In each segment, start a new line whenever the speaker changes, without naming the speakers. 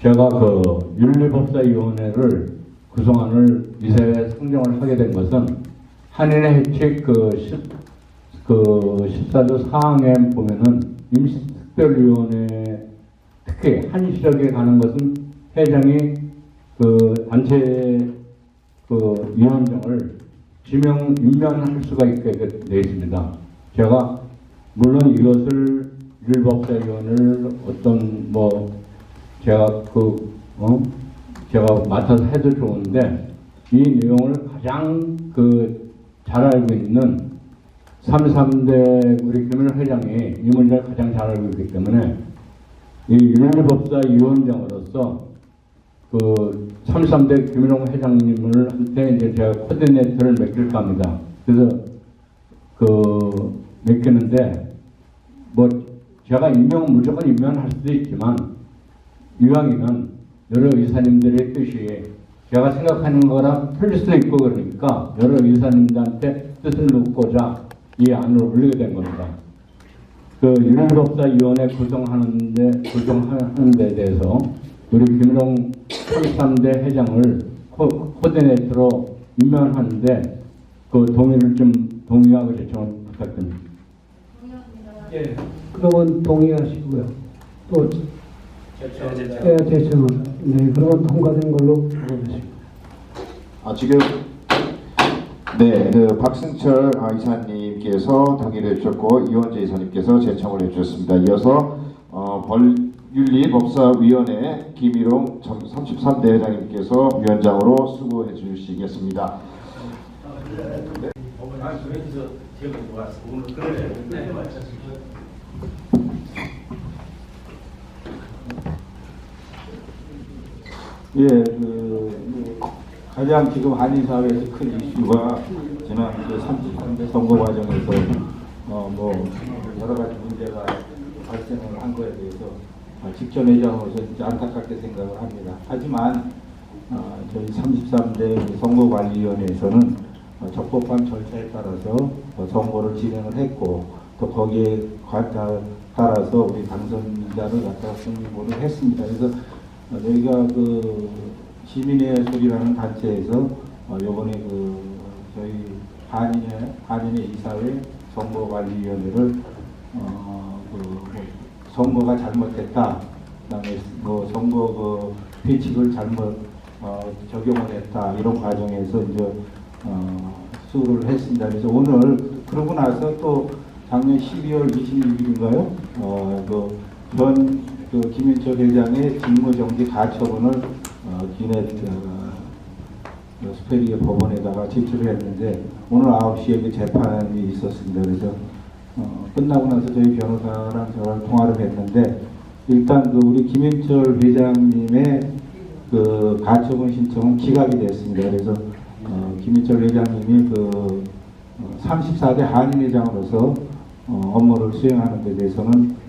제가 그 윤리법사위원회를 구성안을 이사회에 상정을 하게 된 것은 한인의 해칙 그 14조 사항에 보면은 임시특별위원회 특히 한시적에 가는 것은 회장이 그 단체 그 위원장을 임명할 수가 있게 되어 있습니다. 제가 물론 이것을 윤리법사위원회를 어떤 제가 제가 맡아서 해도 좋은데 이 내용을 가장 잘 알고 있는 33대 우리 김일홍 회장이 이 문제를 가장 잘 알고 있기 때문에 이 윤리법사위원장으로서 33대 김일홍 회장님을 한테 이제 제가 코디네이터를 맡길까 합니다. 그래서 맡기는데 제가 무조건 임명할 수도 있지만 이왕이면 여러 의사님들의 뜻이 제가 생각하는 거랑 틀릴 수도 있고 그러니까 여러 의사님들한테 뜻을 묻고자 이 안을 올리게 된 겁니다. 윤리법사위원회 구성하는 데 대해서 우리 김일홍 33대 회장을 코디네이터로 임명하는데 동의를 동의하고 제청을 부탁드립니다.
예, 그러면 동의하시고요. 또 제청은 네, 그러면 통과된 걸로 보겠습니다.
지금 네, 박승철 이사님께서 동의를 해주셨고 이원재 이사님께서 제청을 해주셨습니다. 이어서 윤리법사위원회 김일홍 33대 회장님께서 위원장으로 수고해 주시겠습니다.
예, 가장 지금 한인 사회에서 큰 이슈가 지난 33대 선거 과정에서 여러 가지 문제가 발생을 한 거에 대해서 직전 회장으로서 진짜 안타깝게 생각을 합니다. 하지만 저희 33대 선거관리위원회에서는 적법한 절차에 따라서 선거를 진행을 했고 또 거기에 따라서 우리 당선자를 갖다가 선거를 했습니다. 그래서 저희가 시민의 소리라는 단체에서 요번에 저희 한인의 이사회 선거관리위원회를 선거가 잘못됐다, 그다음에 선거 규칙을 잘못 적용을 했다 이런 과정에서 이제 수를 했습니다. 그래서 오늘 그러고 나서 또 작년 12월 26일인가요? 김인철 회장의 직무정지 가처분을 기내 스페리의 법원에다가 제출을 했는데 오늘 9시에 재판이 있었습니다. 그래서 끝나고 나서 저희 변호사랑 저랑 통화를 했는데 일단 우리 김인철 회장님의 가처분 신청은 기각이 됐습니다. 그래서 김인철 회장님이 34대 한인회장으로서 업무를 수행하는 데 대해서는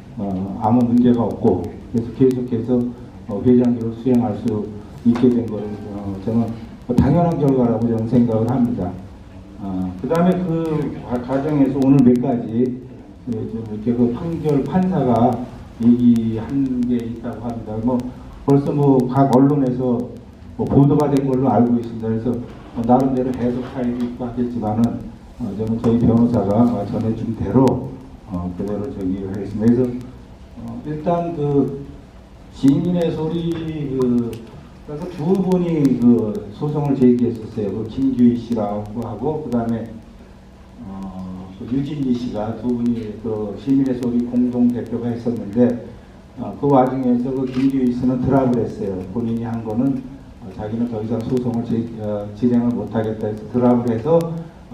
아무 문제가 없고 그래서 계속해서 회장직을 수행할 수 있게 된 것을 저는 당연한 결과라고 저는 생각을 합니다. 그 다음에 과정에서 오늘 몇 가지 이렇게 판결 판사가 얘기한 게 있다고 합니다. 벌써 각 언론에서 보도가 된 걸로 알고 있습니다. 그래서 나름대로 해석 차이도 있고 하겠지만은 저는 저희 변호사가 전해준 대로 그대로 하겠습니다. 그래서 일단 시민의 소리 그래서 두 분이 소송을 제기했었어요. 김규희 씨라고 하고 그다음에 유진희 씨가 두 분이 시민의 소리 공동 대표가 했었는데 그 와중에서 김규희 씨는 드랍을 했어요. 본인이 한 거는 자기는 더 이상 소송을 진행을 못하겠다 해서 드랍을 해서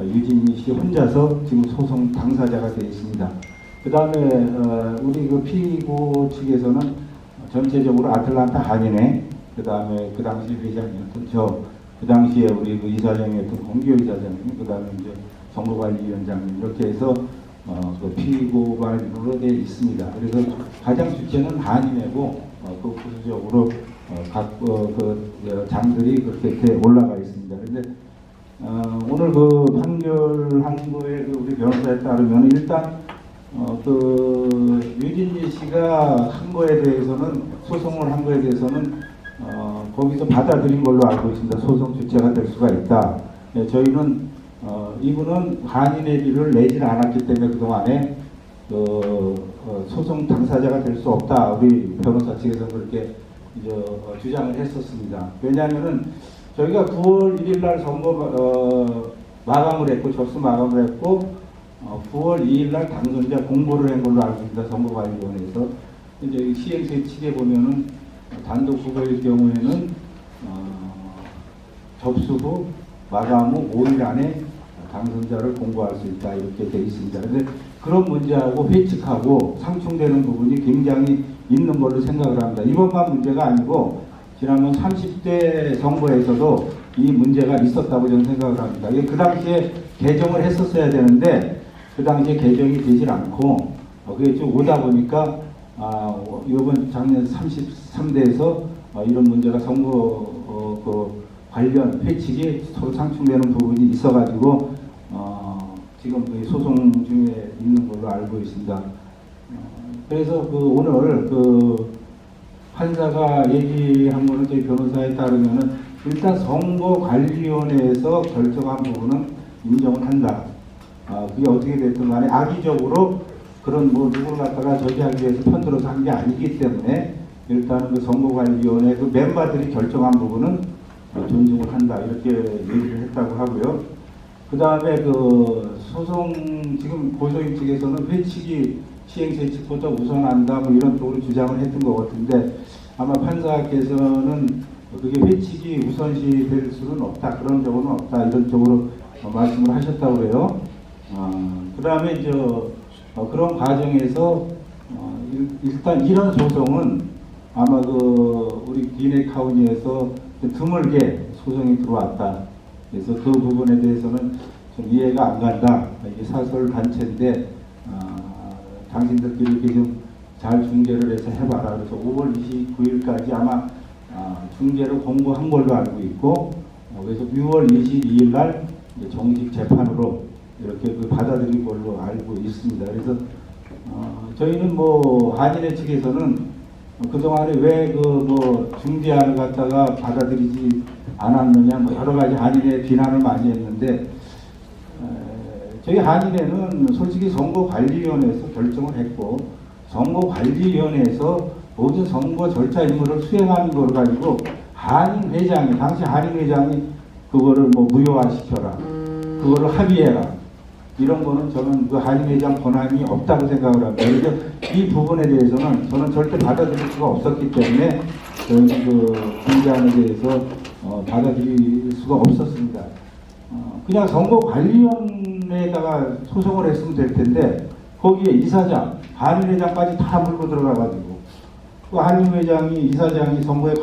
유진희 씨 혼자서 지금 소송 당사자가 되어 있습니다. 그 다음에 우리 피고 측에서는 전체적으로 아틀란타 한인회, 그 다음에 그 당시 회장이었던 그 당시에 우리 이사장이었던 공기호 이사장님, 그 다음에 이제 선거관리위원장님 이렇게 해서 피고가 이루어져 있습니다. 그래서 가장 주체는 한인회고 부수적으로 각 장들이 그렇게 올라가 있습니다. 그런데 오늘 판결한 거에 우리 변호사에 따르면 일단 유진희 씨가 한 거에 대해서는 소송을 한 거에 대해서는 거기서 받아들인 걸로 알고 있습니다. 소송 주체가 될 수가 있다. 예, 저희는 이분은 한인의 비를 내지 않았기 때문에 그동안에 소송 당사자가 될 수 없다. 우리 변호사 측에서 그렇게 주장을 했었습니다. 왜냐하면은 저희가 9월 1일 날 선거 마감을 했고 접수 마감을 했고 9월 2일 날 당선자 공고를 한 걸로 알고 있습니다. 선거관리위원회에서 이제 시행세 측에 보면은 단독 후보일 경우에는 접수 후 마감 후 5일 안에 당선자를 공고할 수 있다 이렇게 되어 있습니다. 그런데 그런 문제하고 회칙하고 상충되는 부분이 굉장히 있는 걸로 생각을 합니다. 이번만 문제가 아니고 지난번 30대 선거에서도 이 문제가 있었다고 저는 생각을 합니다. 그 당시에 개정을 했었어야 되는데 그 당시에 개정이 되질 않고 그게 좀 오다 보니까 이번 작년 33대에서 이런 문제가 선거 관련 회칙이 서로 상충되는 부분이 있어가지고 지금 소송 중에 있는 걸로 알고 있습니다. 그래서 오늘 판사가 얘기한 거는 저희 변호사에 따르면은 일단 선거관리위원회에서 결정한 부분은 인정을 한다. 그게 어떻게 됐든 간에 악의적으로 그런 누구를 갖다가 저지하기 위해서 편들어서 한 게 아니기 때문에 일단은 그 선거관리위원회 그 멤버들이 결정한 부분은 존중을 한다. 이렇게 얘기를 했다고 하고요. 그 다음에 소송 지금 고소인 측에서는 회칙이 시행세 측보다 우선한다 이런 쪽으로 주장을 했던 것 같은데 아마 판사께서는 그게 회칙이 우선시 될 수는 없다. 그런 적은 없다. 이런 쪽으로 말씀을 하셨다고 그래요. 그 다음에 그런 과정에서 일단 이런 소송은 아마 우리 기내 카운티에서 드물게 소송이 들어왔다. 그래서 그 부분에 대해서는 좀 이해가 안 간다. 이게 사설 단체인데 당신들끼리 이렇게 좀 잘 중재를 해서 해봐라. 그래서 5월 29일까지 아마 중재를 공고한 걸로 알고 있고 그래서 6월 22일 날 정식 재판으로 이렇게 받아들인 걸로 알고 있습니다. 그래서 저희는 한인회 측에서는 그동안에 왜 중재안을 갖다가 받아들이지 않았느냐 여러 가지 한인회 비난을 많이 했는데 저희 한인회는 솔직히 선거관리위원회에서 결정을 했고 선거관리위원회에서 모든 선거 절차 임무를 수행하는 걸 가지고 당시 한인회장이 그거를 무효화시켜라 그거를 합의해라 이런 거는 저는 그 한인회장 권한이 없다고 생각을 합니다. 그래서 이 부분에 대해서는 저는 절대 받아들일 수가 없었기 때문에 저는 중재안에 대해서 받아들일 수가 없었습니다. 그냥 선거관리위원회에다가 소송을 했으면 될 텐데 거기에 이사장, 한인회장까지 다 물고 들어가가지고 그 한인회장이 이사장이 선거에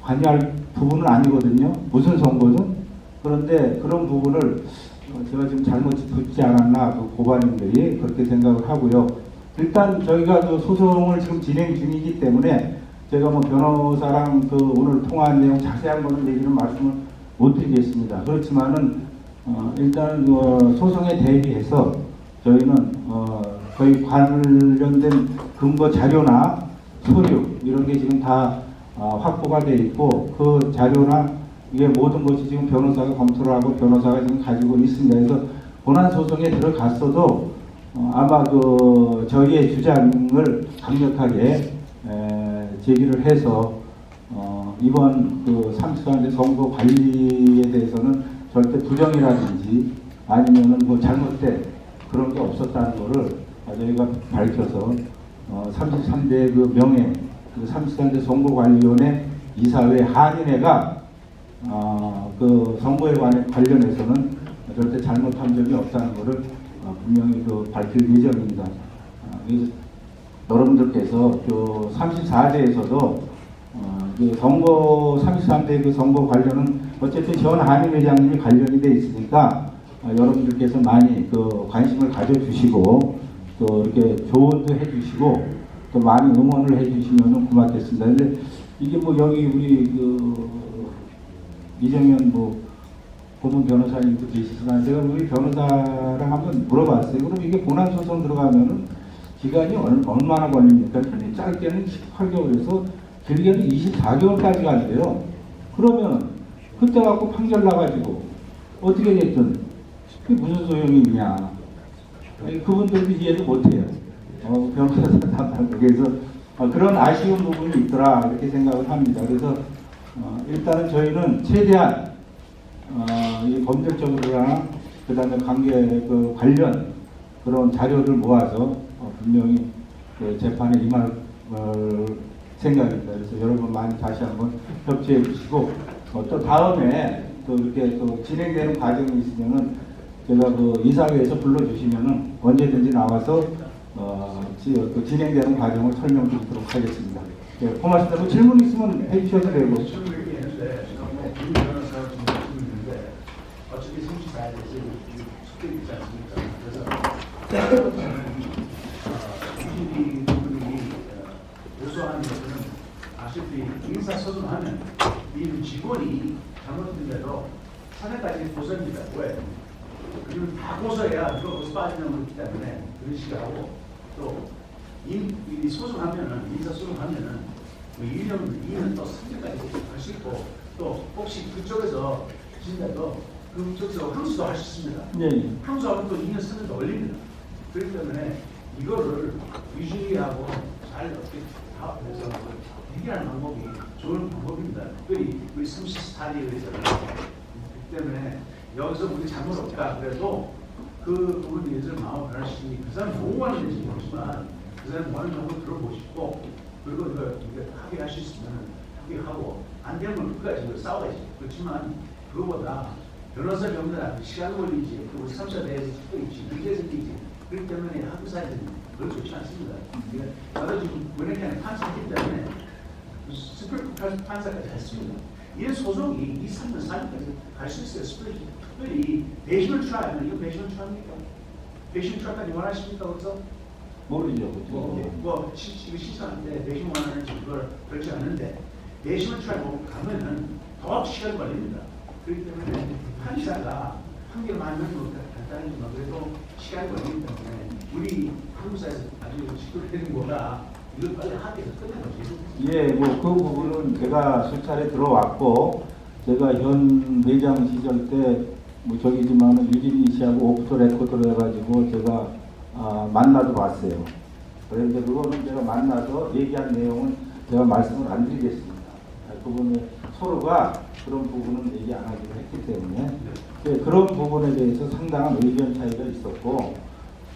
관여할 부분은 아니거든요. 무슨 선거든? 그런데 그런 부분을 제가 지금 잘못 듣지 않았나 고발인들이 그렇게 생각을 하고요. 일단 저희가 소송을 지금 진행 중이기 때문에 제가 변호사랑 오늘 통화한 내용 자세한 거는 얘기는 말씀을 못 드리겠습니다. 그렇지만은 일단 소송에 대비해서 저희는 저희 관련된 근거 자료나 서류 이런 게 지금 다 확보가 돼 있고 그 자료나 이게 모든 것이 지금 변호사가 검토를 하고 변호사가 지금 가지고 있습니다. 그래서 본안 소송에 들어갔어도 아마 저희의 주장을 강력하게 제기를 해서 이번 30대 선거 관리에 대해서는 절대 부정이라든지 아니면은 잘못된 그런 게 없었다는 거를 저희가 밝혀서 33대 명예 33대 선거관리위원회 이사회 한인회가 선거에 관련해서는 절대 잘못한 적이 없다는 것을 분명히 밝힐 예정입니다. 그래서 여러분들께서 34대에서도 선거 33대 선거 관련은 어쨌든 전 한인회장님이 관련이 돼 있으니까 여러분들께서 많이 관심을 가져주시고 또 이렇게 조언도 해주시고 또 많이 응원을 해주시면 고맙겠습니다. 근데 이게 여기 우리 이정현 고문 변호사님도 계시지만 제가 우리 변호사랑 한번 물어봤어요. 그럼 이게 본안 소송 들어가면은 기간이 얼마나 걸립니까? 짧게는 18개월에서 길게는 24개월까지 간대요. 그러면 그때 갖고 판결 나가지고 어떻게 됐든 그게 무슨 소용이 있냐. 아니, 그분들도 이해도 못해요. 변호사 담당국에서 그런 아쉬운 부분이 있더라 이렇게 생각을 합니다. 그래서 일단은 저희는 최대한 이 법률적으로나 그다음에 관련 그런 자료를 모아서 분명히 그 재판에 임할 생각입니다. 그래서 여러분 많이 다시 한번 협조해 주시고 또 다음에 또 이렇게 또 진행되는 과정이 있으면은 제가 그 이사회에서 불러주시면은 언제든지 나와서 그 진행되는 과정을 설명드리도록 하겠습니다. 예, 고맙습니다. 뭐 질문 있으면 해주셔도 되고.
질문 얘기했는데 제가 뭐 김 변호사가 지금 말씀드렸는데 어차피 34일에 숙제 있지 않습니까? 그래서 이 부분이 고소하는 것은 아시다시피 인사소송하면 이 직원이 잘못된대로 사내까지 고소입니다. 왜? 그리고 다 고소해야 그거 고소 빠지는 거기 때문에 그런 식으로 하고 또 이 소송하면은 인사소송하면은 2년 또 3년까지 할 수 있고 또 혹시 그쪽에서 진짜도 그쪽에서 항소도 할 수 있습니다.
네.
항소하면 또 2년 3년도 걸립니다. 그렇기 때문에 이거를 유지하고 잘 어떻게 다 해서 해결하는 방법이 좋은 방법입니다. 특별히 우리 34일에 의해서는 그렇기 때문에 여기서 우리 잘못 없다 그래도 그 부분에 대해서 마음을 변하시니 그 사람 보호하는 데는 모르지만 그 사람 원하는 정도 들어보시고 그리고 이거 합의할 수 있으면 합의하고 안 되면 끝까지 싸워야지. 그렇지만 그거보다 변호사 병들한테 시간 걸리지 그리고 3차 대회에서 있지 문제 생기지 그렇기 때문에 합의 사회는 별로 좋지 않습니다. 나도 지금 은행에 판사이기 때문에 스플릿 판사까지 했습니다. 이 소송이 2, 3년, 4년까지 갈 수 있어요. 스플릿. 특별히 배심을 트라이면 이거 배심을 트라이입니까? 배심 트라이까지 원하십니까? 그래서
모르죠.
이거 시사하는데 배심 원하는지 그걸 그렇지 않은데 배심을 트라이 가면은 더 시간 걸립니다. 그렇기 때문에 판사가 판결 만드는 것보다 간단하지만 그래도 시간이 걸리기 때문에 우리 한국 사회에서 아주 시끄럽게 거다. 이걸 빨리 합의해서 끝내는 거지.
예, 뭐 그 부분은 제가 수차례 들어왔고 제가 현 회장 시절 때 뭐 저기지만은 유진이 씨하고 오프터 레코드로 해가지고 제가 만나도 봤어요. 그런데 그거는 제가 만나서 얘기한 내용은 제가 말씀을 안 드리겠습니다. 그분이 서로가 그런 부분은 얘기 안 하기로 했기 때문에 그런 부분에 대해서 상당한 의견 차이가 있었고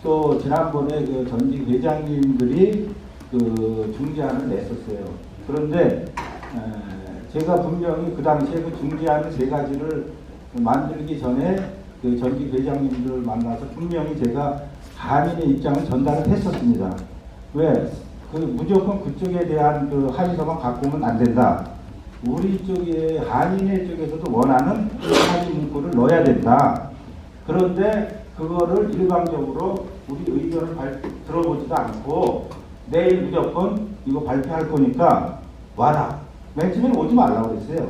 또 지난번에 그 전직 회장님들이 그 중재안을 냈었어요. 그런데 제가 분명히 그 당시에 그 중재안 3가지를 만들기 전에 그 전직 회장님들 만나서 분명히 제가 한인의 입장을 전달을 했었습니다. 왜? 그 무조건 그쪽에 대한 그 합의서만 갖고 오면 안 된다. 우리 쪽에 한인회 쪽에서도 원하는 합의 문구를 넣어야 된다. 그런데 그거를 일방적으로 우리 의견을 들어보지도 않고 내일 무조건 이거 발표할 거니까 와라. 맨 처음에 오지 말라고 그랬어요.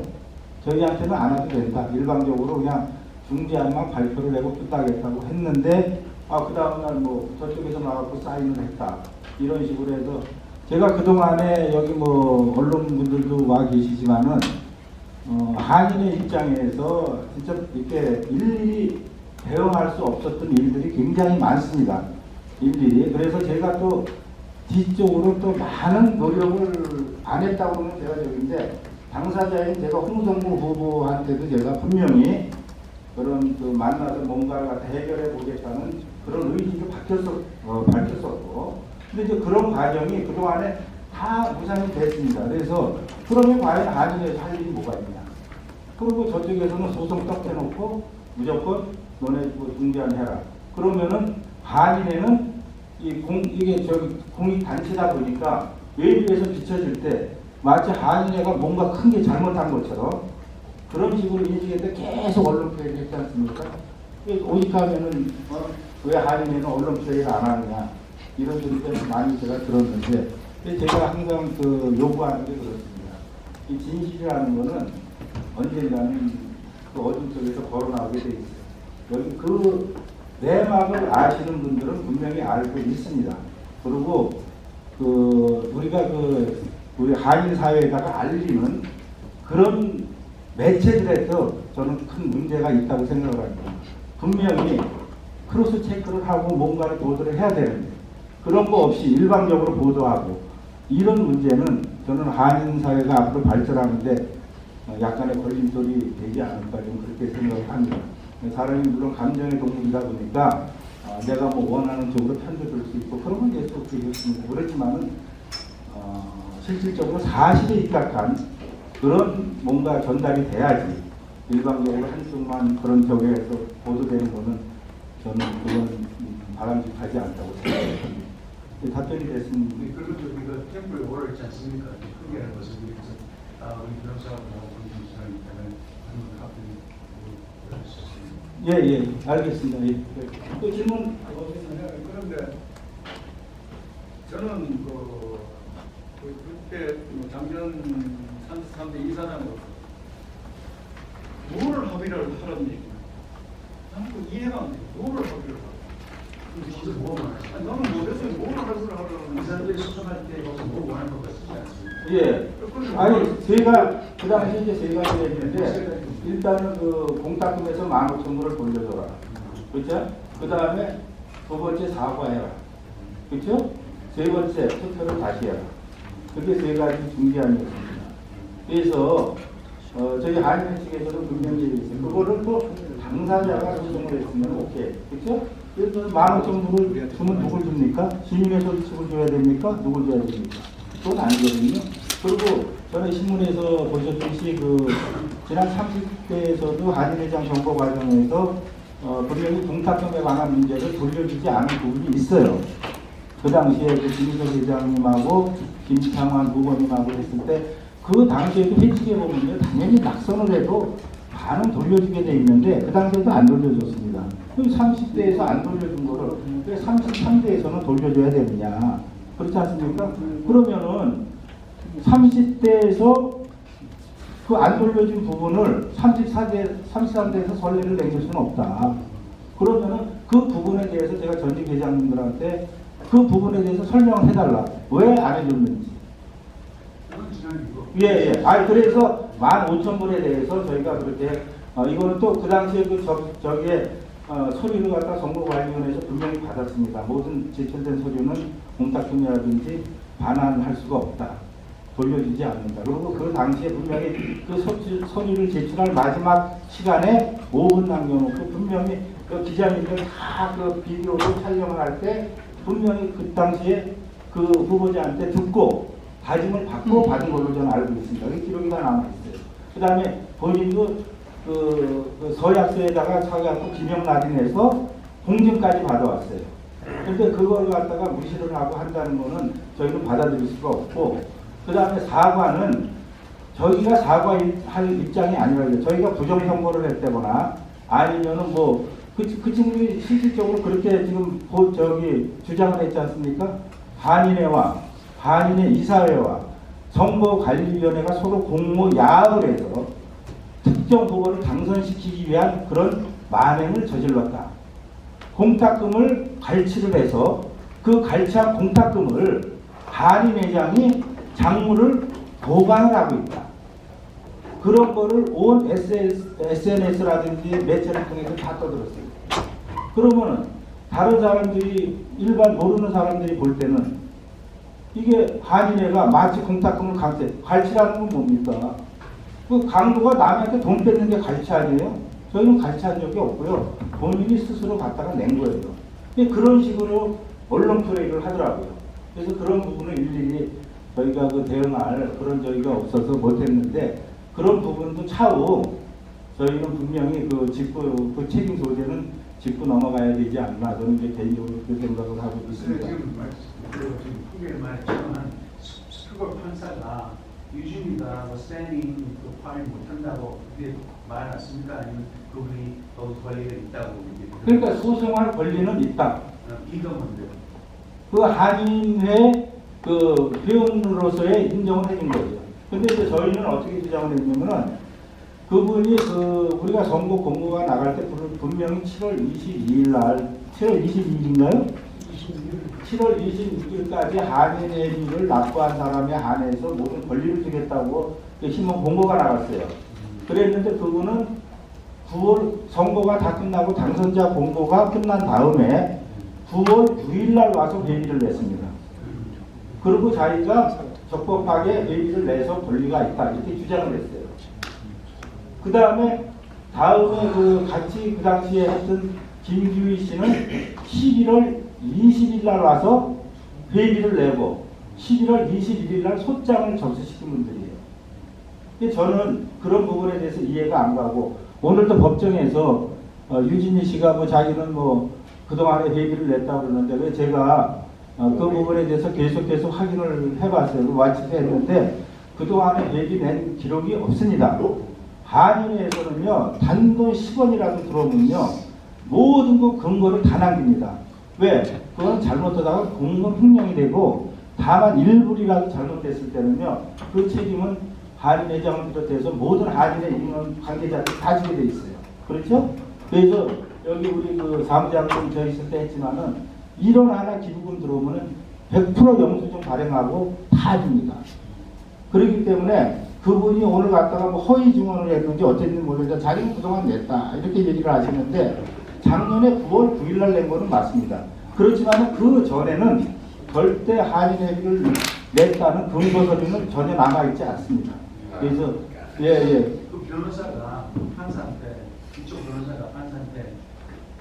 저희한테는 안 와도 된다. 일방적으로 그냥 중재안만 발표를 내고 끝나겠다고 했는데 그 다음날 뭐 저쪽에서 나와서 사인을 했다. 이런 식으로 해서 제가 그동안에 여기 뭐 언론분들도 와 계시지만은 한인의 입장에서 진짜 이렇게 일일이 대응할 수 없었던 일들이 굉장히 많습니다. 일일이. 그래서 제가 또 뒤쪽으로 또 많은 노력을 안 했다고 하면 제가 저기인데 당사자인 제가 홍성무 후보한테도 제가 분명히 그런 그 만나서 뭔가를 갖다 해결해 보겠다는 그런 의지를 밝혔었고 근데 이제 그런 과정이 그동안에 다 무산이 됐습니다. 그래서 그러면 과연 한인에서 할 일이 뭐가 있냐. 그리고 저쪽에서는 소송 딱 해놓고 무조건 너네 뭐 중재안 해라. 그러면은 한인에는 이게 공익단체다 보니까 외부에서 비춰질 때 마치 한인회가 뭔가 큰 게 잘못한 것처럼 그런 식으로 인식했는데 계속 언론 표현을 했지 않습니까? 오직하면은 왜 한인회는 언론 표현을 안 하느냐 이런 소리를 많이 제가 들었는데 제가 항상 그 요구하는 게 그렇습니다. 이 진실이라는 거는 언젠가는 그 어둠 속에서 걸어나오게 돼 있어요. 여기 그 내막을 아시는 분들은 분명히 알고 있습니다. 그리고 우리가 우리 한인 사회에다가 알리는 그런 매체들에서 저는 큰 문제가 있다고 생각을 합니다. 분명히 크로스 체크를 하고 뭔가를 보도를 해야 되는데 그런 거 없이 일방적으로 보도하고 이런 문제는 저는 한인 사회가 앞으로 발전하는데 약간의 걸림돌이 되지 않을까 좀 그렇게 생각을 합니다. 사람이 물론 감정의 동물이다 보니까 내가 뭐 원하는 쪽으로 편들을 수 있고 그런 건 예수 그렇습니다. 그렇지만은 실질적으로 사실에 입각한 그런 뭔가 전달이 돼야지 일방적으로 한쪽만 그런 쪽에서 보도되는 거는 저는 그건 바람직하지 않다고 생각합니다. 답변이 됐습니다.
그리고 우리가 템플에 오를 있지 않습니까? 크게 하는 것을 위해서 우리 변호사하고 우리 사람이 있다면 하는 카페
예, 알겠습니다. 예. 또 질문?
그런데 저는 그때 작년 33대 이사장으로 뭘 합의를 하라는 얘기냐? 나는 그 이해가 안 돼. 뭘 합의를 하라?
무슨 뭐 말하지?
아니, 나는 뭐래서 뭘 합의를 하라는
이 사람들이 소송할 때 무슨 뭐 원하는 것과 쓰지 않습니다.
예. 아니, 제가, 그 당시 이제 세 가지 얘기인데, 일단은 그 공탁금에서 15,000불을 돌려줘라. 그렇죠? 그 다음에 두 번째 사과해라. 그렇죠? 세 번째 투표를 다시 해라. 그게 세 가지 중대안이었습니다. 그래서, 저희 한인 측에서도 분명히 얘기했어요. 그거를 또 당사자가 소송을 했으면 오케이. 그렇죠? 그래서 15,000불을 주면 누굴 줍니까? 시민의 소득을 줘야 됩니까? 누굴 줘야 됩니까? 그건 아니거든요. 그리고 저는 신문에서 보셨듯이 지난 30대에서도 한인회장 선거 과정에서 분명히 공탁금에 관한 문제를 돌려주지 않은 부분이 있어요. 그 당시에 김희석 회장님하고 김창완 후보님하고 했을 때 그 당시에도 회칙에 보면요 당연히 낙선을 해도 반은 돌려주게 돼 있는데 그 당시에도 안 돌려줬습니다. 그럼 30대에서 안 돌려준 거를 왜 33대에서는 돌려줘야 되느냐? 그렇지 않습니까? 그러면은 30대에서 그 안 돌려준 부분을 33대에서 선례를 내줄 수는 없다. 그러면은 그 부분에 대해서 제가 전직 회장님들한테 그 부분에 대해서 설명을 해달라. 왜 안 해줬는지. 예. 아니, 그래서 15,000불에 대해서 저희가 그렇게, 이거는 또 그 당시에 저기에, 서류를 갖다 선거관리위원회에서 분명히 받았습니다. 모든 제출된 서류는 공탁금이라든지 반환할 수가 없다. 돌려주지 않는다. 그리고 그 당시에 분명히 그 서류를 제출할 마지막 시간에 5분 남겨놓고 분명히 그 기자님들 다 그 비디오로 촬영을 할 때 분명히 그 당시에 그 후보자한테 듣고 다짐을 받고 받은 걸로 저는 알고 있습니다. 그 기록이 다 남아있어요. 그 다음에 본인도 그 서약서에다가 자기하고 기명 낙인해서 공증까지 받아왔어요. 근데 그걸 갖다가 무시를 하고 한다는 거는 저희는 받아들일 수가 없고, 그 다음에 사과는 저희가 사과할 입장이 아니라요. 저희가 부정선거를 했다거나 아니면은 그 친구들이 실질적으로 그렇게 지금 주장을 했지 않습니까? 한인의 이사회와 선거관리위원회가 서로 공모 야합을 해서 특정 후보를 당선시키기 위한 그런 만행을 저질렀다. 공탁금을 갈취를 해서 그 갈취한 공탁금을 한인회장이 장부를 보관을 하고 있다. 그런 거를 온 SNS라든지 매체를 통해서 다 떠들었어요. 그러면은 다른 사람들이 일반 모르는 사람들이 볼 때는 이게 한인회가 마치 공탁금을 갈취라는 건 뭡니까? 그 강도가 남한테 돈 뺏는 게 갈취 아니에요? 저희는 갈취한 적이 없고요. 본인이 스스로 갖다가 낸 거예요. 그런 식으로 언론 플레이를 하더라고요. 그래서 그런 부분을 일일이 저희가 대응할 그런 저희가 없어서 못했는데, 그런 부분도 차후 저희는 분명히 그 책임 소재는 짚고 넘어가야 되지 않나, 저는 이제 개인적으로 그렇게 생각을 하고 있습니다.
지금 크게 말했지만 스크롤 판사가 유진이가 스탠딩 파일 못한다고 그게 말았습니까? 아니면 그분이 더 권리가 있다고?
그러니까 소송할 권리는 있다.
이거 뭔데요?
그 한인회 회원으로서의 인정을 해준 거죠. 근데 이제 저희는 어떻게 주장을 했냐면은 그분이 우리가 선거 공고가 나갈 때 분명히 7월 22일 날, 7월 22일인가요? 7월 26일까지 한인회비를 납부한 사람에 한해서 모든 권리를 주겠다고 신문 공고가 나갔어요. 그랬는데 그분은 9월 선거가 다 끝나고 당선자 공고가 끝난 다음에 9월 9일 날 와서 회의를 냈습니다. 그리고 자기가 적법하게 회의를 내서 권리가 있다 이렇게 주장을 했어요. 그 다음에 그 같이 그 당시에 했던 김규희 씨는 11월 20일 날 와서 회의를 내고 11월 21일 날 소장을 접수시킨 분들이에요. 근데 저는 그런 부분에 대해서 이해가 안 가고 오늘도 법정에서 유진희 씨가 뭐 자기는 뭐 그동안에 회의를 냈다고 그러는데 왜 제가 그 부분에 대해서 계속해서 확인을 해봤어요. 와치도 했는데 그동안에 회의 낸 기록이 없습니다. 한인회에서는요 단돈 10원이라도 들어오면요 모든 그 근거를 다 남깁니다. 왜? 그건 잘못하다가 공무원 횡령이 되고 다만 일부리라도 잘못됐을 때는요 그 책임은 한인회장을 비롯해서 모든 한인의 임원 관계자들 다 지게 돼 있어요. 그렇죠? 그래서 여기 우리 그 사무장님 저 있을 때 했지만은 이런 하나 기부금 들어오면은 100% 영수증 발행하고 다 줍니다. 그렇기 때문에 그분이 오늘 갔다가 뭐 허위 증언을 했는지 어쨌는지 모르겠는데 자기는 그동안 냈다 이렇게 얘기를 하시는데 작년에 9월 9일 날 낸 거는 맞습니다. 그렇지만 그 전에는 절대 한인회비를 냈다는 근거 서류는 전혀 남아있지 않습니다. 그래서
그 변호사가 판사한테 이쪽 변호사가 판사한테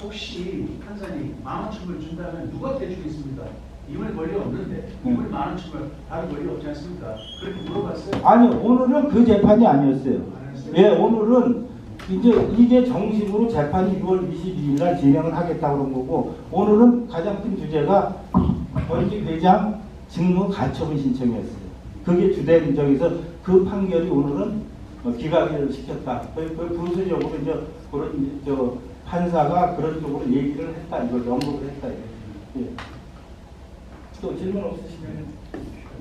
혹시 판사님 10,000원을 준다면 누가 대주겠습니까? 이번에 권리 없는데 이번에 10,000원 다른 권리 없지 않습니까? 그렇게 물어봤어요?
아니 오늘은 그 재판이 아니었어요. 예, 오늘은 이제 이게 정식으로 재판이 6월 22일 날 진행을 하겠다고 그런 거고 오늘은 가장 큰 주제가 전직 회장 직무 가처분 신청이었어요. 그게 주된 적에서 그 판결이 오늘은 기각을 시켰다. 부수적으로 이제 그런 저 판사가 그런 쪽으로 얘기를 했다. 이걸 언급을 했다. 예. 또 질문 없으시면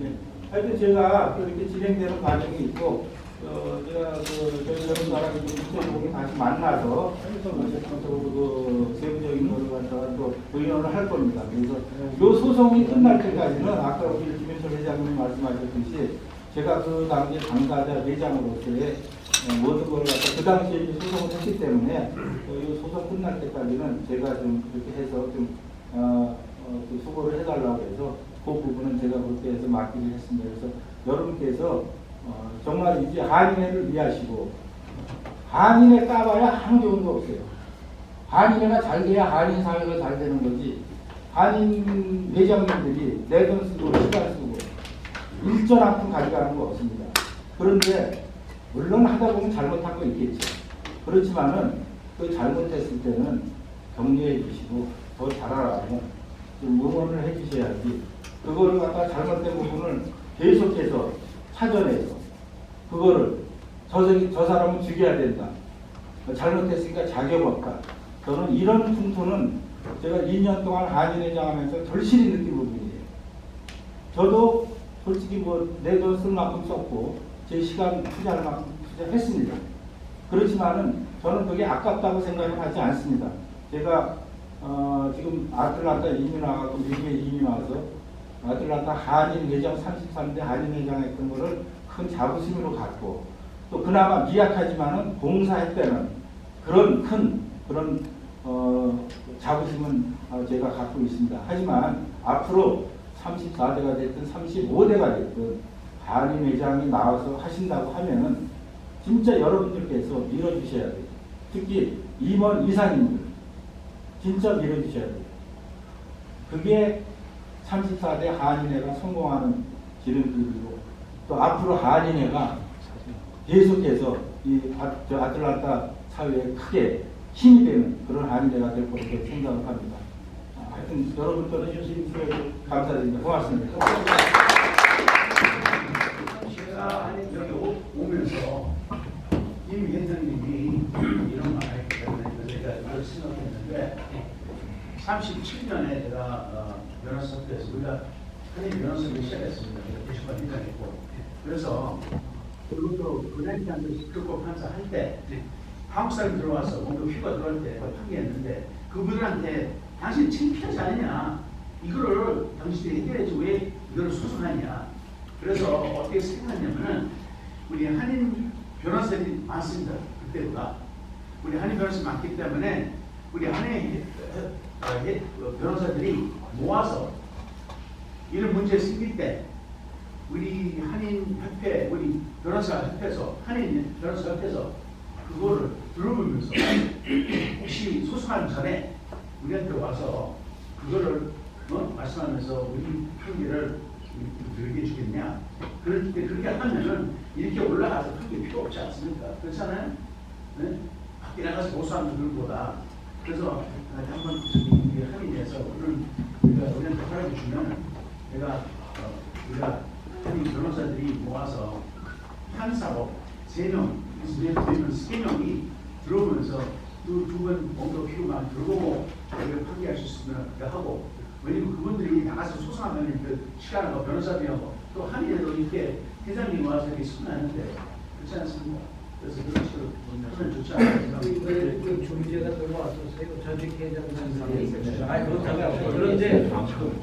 예. 하여튼 제가 이렇게 진행되는 과정이 있고 제가 저희 변호사랑 이쪽으로 다시 만나서 그 세부적인 거를 갖다가 또 의논을 할 겁니다. 그래서 이 소송이 끝날 때까지는 아까 우리 김현철 회장님이 말씀하셨듯이 제가 그 당시에 당사자 회장으로서의 모든 걸 갖다 그 당시에 이제 소송을 했기 때문에 이 소송 끝날 때까지는 제가 좀 그렇게 해서 좀 그 수고를 해달라고 해서 그 부분은 제가 그렇게 해서 맡기를 했습니다. 그래서 여러분께서 정말 이제 한인회를 이해하시고 한인회 까봐야 아무 좋은 거 없어요. 한인회가 잘 돼야 한인 사회가 잘 되는 거지. 한인 회장님들이 내 돈 쓰고 시간 쓰고 일전 한 푼 가져가는 거 없습니다. 그런데 물론 하다 보면 잘못한 거 있겠죠. 그렇지만은 그 잘못했을 때는 격려해 주시고 더 잘하라고 좀 응원을 해 주셔야지. 그거를 갖다 잘못된 부분을 계속해서 찾아내서 그거를 저 사람은 죽여야 된다. 잘못했으니까 자격 없다. 저는 이런 풍토는 제가 2년 동안 한인회장 하면서 절실히 느낀 부분이에요. 저도 솔직히 뭐 내 돈 쓸 만큼 썼고 제 시간 투자할 만큼 투자했습니다. 그렇지만은 저는 그게 아깝다고 생각을 하지 않습니다. 제가 지금 아틀란타 이민 와서 미국에 이민 와서 아틀란타 한인회장 33대 한인회장 했던 거를 큰 자부심으로 갖고 또 그나마 미약하지만은 봉사했다는 그런 큰 그런 자부심은 제가 갖고 있습니다. 하지만 앞으로 34대가 됐든 35대가 됐든 한인회장이 나와서 하신다고 하면은 진짜 여러분들께서 밀어주셔야 돼요. 특히 임원 이사님들 진짜 밀어주셔야 돼요. 그게 34대 한인회가 성공하는 기름길이고 또 앞으로 한인회가 계속해서 이 아틀란타 사회에 크게 힘이 되는 그런 한인회가 될 거라고 생각을 합니다. 하여튼 여러분들 해주신 수고에 감사드립니다. 고맙습니다.
제가 여기 오면서 임 위원장님이 이런 말을 했기 때문에 제가 이걸 생각했는데 37년에 제가 변호사업에서 우리가 흔히 변호사를 시작했습니다. 게시판 회장했고 그래서 그것도 은행장도 시끄럽고 판사 할 때 한국 사람이 들어와서 뭔가 휴가 들어갈 때 항의했는데 그분들한테 당신 창피하지 않느냐 이거를 당신이 해결해야지 왜 이거를 소송하냐 그래서 어떻게 생각하냐면은 우리 변호사들이 많습니다. 그때보다. 우리 한인 변호사 많기 때문에 우리 한인 변호사들이 모아서 이런 문제 생길 때 우리 한인 협회, 우리 변호사 협회에서 한인 변호사 협회에서 그거를 들어보면서 혹시 소송하기 전에 우리한테 와서 그거를 말씀하면서 우리 판결을 들게 해주겠냐. 그럴 때 그렇게 하면은 이렇게 올라가서 판결 필요 없지 않습니까? 그렇잖아요? 네? 밖에 나가서 고소하는 것보다. 그래서 한번 저기 한인에서 오늘 우리한테 허락해 주면 내가 우리가 한인 변호사들이 모아서 판사로 3명, 3명이 들어오면서 두번 뭔가 필요만 들어보고 우리가 판결할 수 있으면 하고, 왜냐면 그분들이 나가서 소송하면 그 시간하고 변호사비하고 또 한일에도 이렇게 회장님 와서 이렇게 소송하는데 그렇지 않습니까? 그래서 그런 식으로 하면 좋지 않습니까?
그 중재가 들어왔었어요. 전직 회장님들이.
아니 그렇다고요. 그런데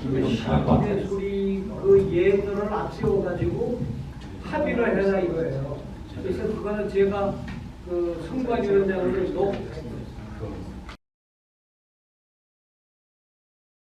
김의 소리 그 예들을 앞세워가지고 합의를 해라 이거예요. 그래서 그거는 제가 그 선관위원장으로도